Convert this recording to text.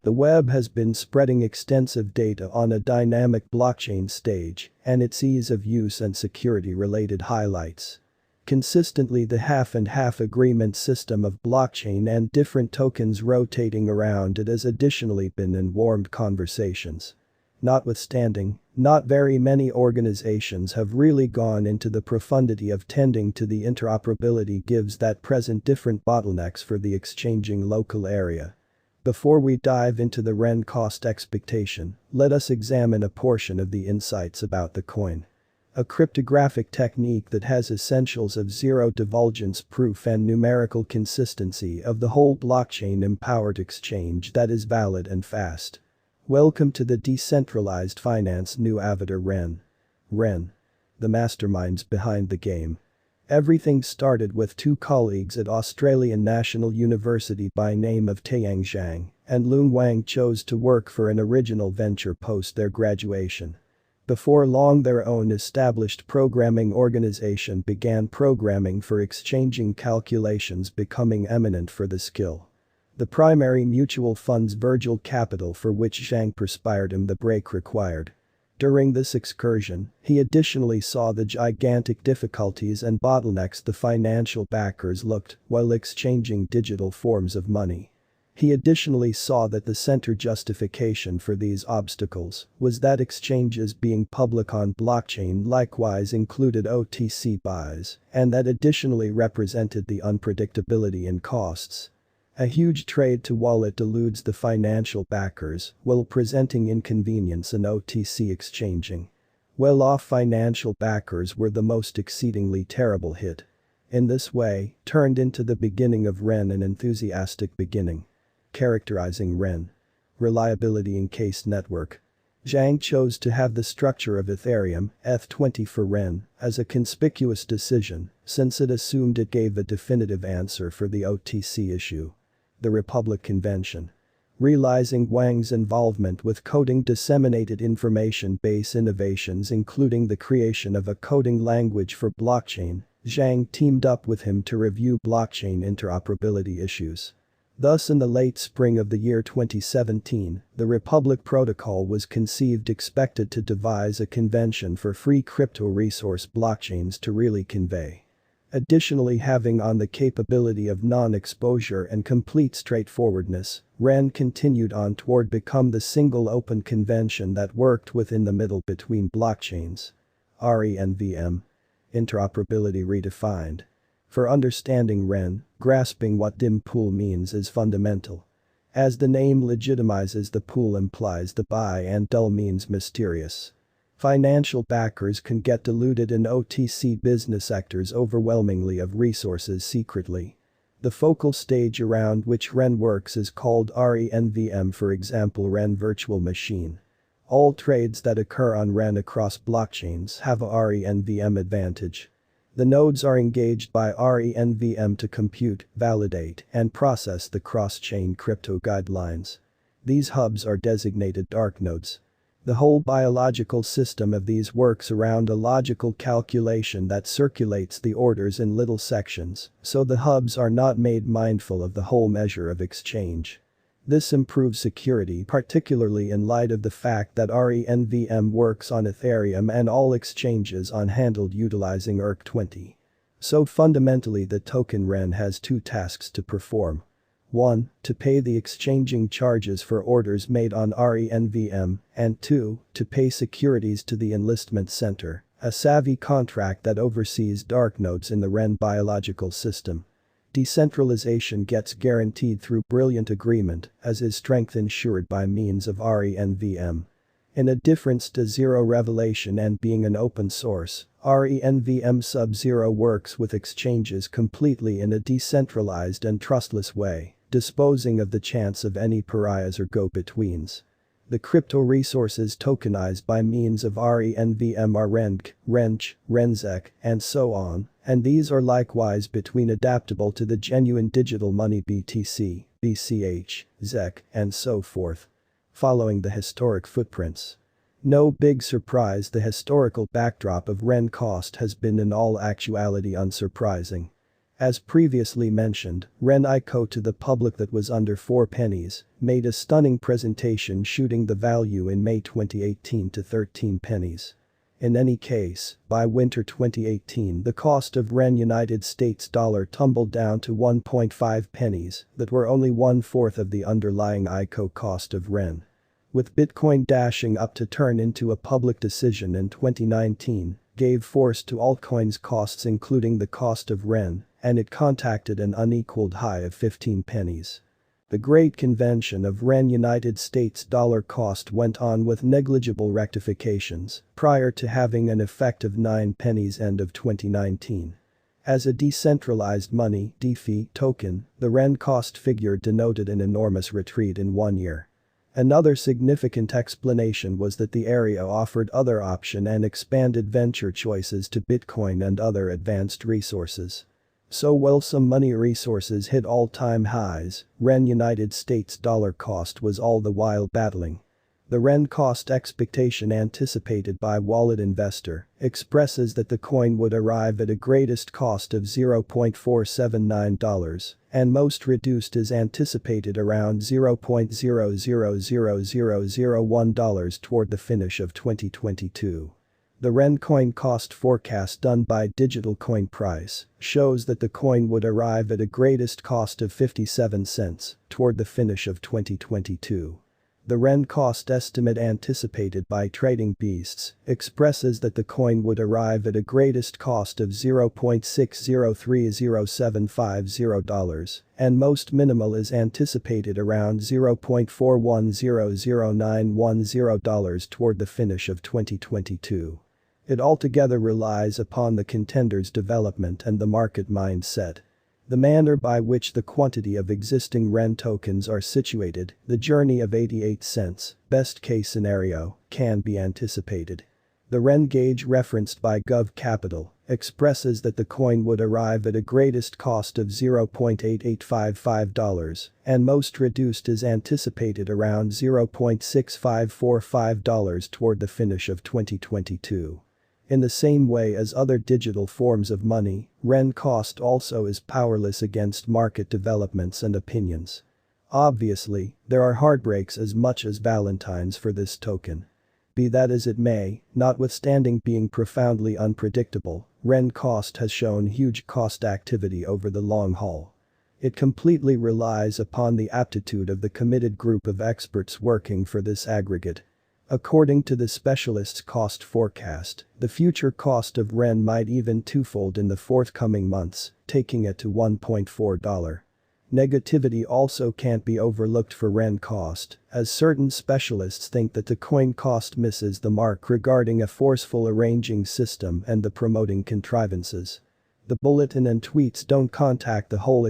The web has been spreading extensive data on a dynamic blockchain stage, and its ease of use and security-related highlights. Consistently, the half-and-half agreement system of blockchain and different tokens rotating around it has additionally been in warmed conversations. Notwithstanding, not very many organizations have really gone into the profundity of tending to the interoperability gives that present different bottlenecks for the exchanging local area. Before we dive into the REN cost expectation, let us examine a portion of the insights about the coin. A cryptographic technique that has essentials of zero divulgence proof and numerical consistency of the whole blockchain-empowered exchange that is valid and fast. Welcome to the decentralized finance new avatar REN. REN. The masterminds behind the game. Everything started with two colleagues at Australian National University by name of Taiyang Zhang and Lun Wang chose to work for an original venture post their graduation. Before long, their own established programming organization began programming for exchanging calculations, becoming eminent for the skill. The primary mutual fund's Virgil Capital, for which Zhang perspired him the break required. During this excursion, he additionally saw the gigantic difficulties and bottlenecks the financial backers looked while exchanging digital forms of money. He additionally saw that the center justification for these obstacles was that exchanges being public on blockchain likewise included OTC buys, and that additionally represented the unpredictability in costs. A huge trade-to-wallet deludes the financial backers while presenting inconvenience in OTC exchanging. Well-off financial backers were the most exceedingly terrible hit. In this way, turned into the beginning of REN, an enthusiastic beginning. Characterizing REN. Reliability encased network. Zhang chose to have the structure of Ethereum, ETH20 for REN, as a conspicuous decision, since it assumed it gave a definitive answer for the OTC issue. The Republic Convention. Realizing Wang's involvement with coding disseminated information base innovations including the creation of a coding language for blockchain, Zhang teamed up with him to review blockchain interoperability issues. Thus, in the late spring of the year 2017, the Republic Protocol was conceived, expected to devise a convention for free crypto resource blockchains to really convey. Additionally, having on the capability of non-exposure and complete straightforwardness, REN continued on toward become the single open convention that worked within the middle between blockchains. RENVM. Interoperability redefined. For understanding REN, grasping what DIM pool means is fundamental. As the name legitimizes, the pool implies the buy and dull means mysterious. Financial backers can get diluted in OTC business sectors overwhelmingly of resources secretly. The focal stage around which REN works is called RENVM, for example REN Virtual Machine. All trades that occur on REN across blockchains have a RENVM advantage. The nodes are engaged by RENVM to compute, validate, and process the cross-chain crypto guidelines. These hubs are designated dark nodes. The whole biological system of these works around a logical calculation that circulates the orders in little sections, so the hubs are not made mindful of the whole measure of exchange. This improves security, particularly in light of the fact that RENVM works on Ethereum and all exchanges on handled utilizing ERC20. So fundamentally, the token REN has two tasks to perform. 1. To pay the exchanging charges for orders made on RENVM, and 2. To pay securities to the enlistment center, a savvy contract that oversees dark nodes in the REN biological system. Decentralization gets guaranteed through brilliant agreement, as is strength ensured by means of RENVM. In a difference to zero revelation and being an open source, RENVM Sub-Zero works with exchanges completely in a decentralized and trustless way, disposing of the chance of any pariahs or go-betweens. The crypto resources tokenized by means of RENVM are RENC, RENCH, RENZEC, and so on, and these are likewise between adaptable to the genuine digital money BTC, BCH, ZEC, and so forth. Following the historic footprints. No big surprise, the historical backdrop of REN cost has been in all actuality unsurprising. As previously mentioned, Ren ICO to the public that was under 4 pennies made a stunning presentation shooting the value in May 2018 to 13 pennies. In any case, by winter 2018 the cost of Ren United States dollar tumbled down to 1.5 pennies that were only 1/4 of the underlying ICO cost of Ren. With Bitcoin dashing up to turn into a public decision in 2019, gave force to altcoins costs including the cost of Ren, and it contacted an unequaled high of 15 pennies. The great convention of Ren United States dollar cost went on with negligible rectifications prior to having an effect of 9 pennies end of 2019. As a decentralized money (DeFi) token, the Ren cost figure denoted an enormous retreat in 1 year. Another significant explanation was that the area offered other option and expanded venture choices to Bitcoin and other advanced resources. So while some money resources hit all-time highs, Ren United States dollar cost was all the while battling. The Ren cost expectation anticipated by Wallet Investor expresses that the coin would arrive at a greatest cost of $0.479 and most reduced is anticipated around $0.000001 toward the finish of 2022. The Ren coin cost forecast done by Digital Coin Price shows that the coin would arrive at a greatest cost of 57 cents toward the finish of 2022. The Ren cost estimate anticipated by Trading Beasts expresses that the coin would arrive at a greatest cost of $0.6030750 and most minimal is anticipated around $0.4100910 toward the finish of 2022. It altogether relies upon the contender's development and the market mindset. The manner by which the quantity of existing Ren tokens are situated, the journey of 88 cents, best case scenario, can be anticipated. The Ren gauge referenced by Gov Capital expresses that the coin would arrive at a greatest cost of $0.8855 and most reduced is anticipated around $0.6545 toward the finish of 2022. In the same way as other digital forms of money, Ren cost also is powerless against market developments and opinions. Obviously, there are heartbreaks as much as valentines for this token. Be that as it may, notwithstanding being profoundly unpredictable, Ren cost has shown huge cost activity over the long haul. It completely relies upon the aptitude of the committed group of experts working for this aggregate. According to the specialist's cost forecast, the future cost of Ren might even twofold in the forthcoming months, taking it to $1.4. Negativity also can't be overlooked for Ren cost, as certain specialists think that the coin cost misses the mark regarding a forceful arranging system and the promoting contrivances. The bulletin and tweets don't contact the whole